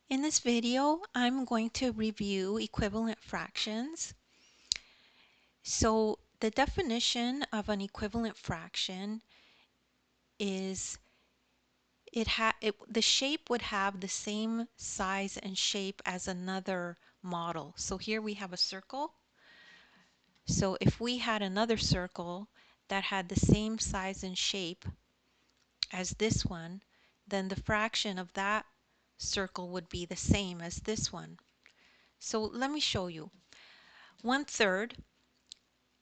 In this video, I'm going to review equivalent fractions. So the definition of an equivalent fraction is the shape would have the same size and shape as another model. So here we have a circle. So if we had another circle that had the same size and shape as this one, then the fraction of that circle would be the same as this one. So let me show you. 1/3.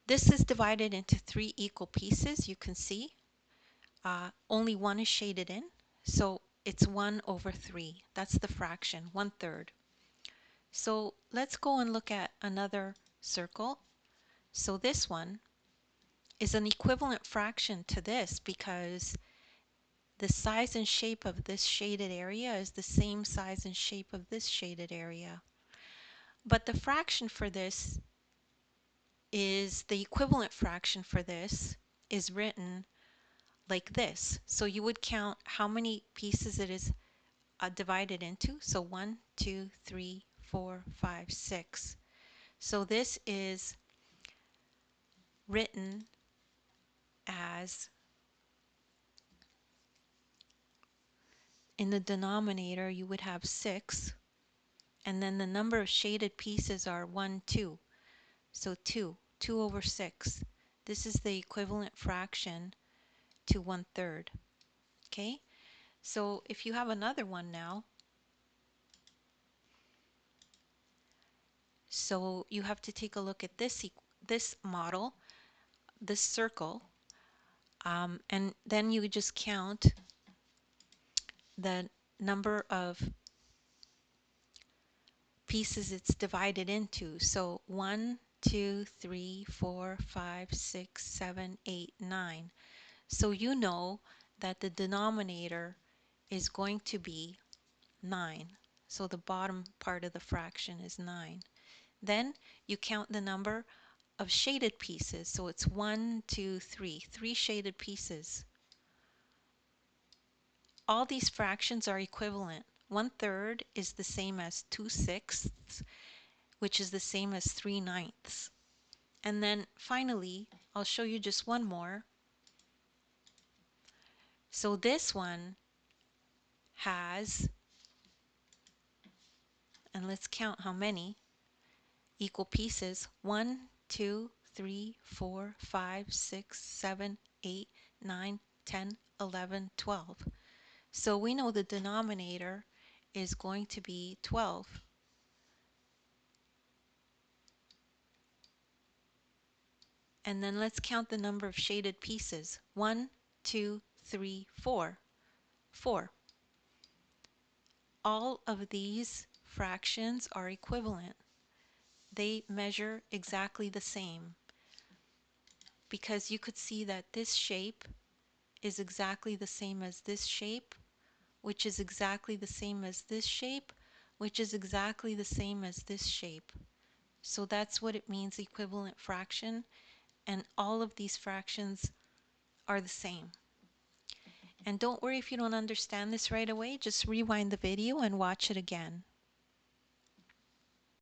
This is divided into 3 equal pieces. You can see only one is shaded in, so it's 1/3. That's the fraction, 1/3. So let's go and look at another circle. So this one is an equivalent fraction to this because the size and shape of this shaded area is the same size and shape of this shaded area. But the fraction for this is the equivalent fraction for this is written like this. So you would count how many pieces it is divided into. So 1, 2, 3, 4, 5, 6. So this is written as, in the denominator you would have 6, and then the number of shaded pieces are 1, 2. So 2/6. This is the equivalent fraction to 1/3. Okay? So if you have another one now, so you have to take a look at this model, this circle, and then you just count the number of pieces it's divided into. So 1, 2, 3, 4, 5, 6, 7, 8, 9. So you know that the denominator is going to be 9. So the bottom part of the fraction is 9. Then you count the number of shaded pieces. So it's 1, 2, 3. 3 shaded pieces. All these fractions are equivalent. 1/3 is the same as 2/6, which is the same as 3/9. And then finally, I'll show you just one more. So this one has, and let's count how many equal pieces. 1, 2, 3, 4, 5, 6, 7, 8, 9, 10, 11, 12. So we know the denominator is going to be 12. And then let's count the number of shaded pieces. 1, 2, 3, 4. 4. All of these fractions are equivalent. They measure exactly the same because you could see that this shape is exactly the same as this shape, which is exactly the same as this shape, which is exactly the same as this shape. So that's what it means, equivalent fraction, and all of these fractions are the same. And don't worry if you don't understand this right away, just rewind the video and watch it again.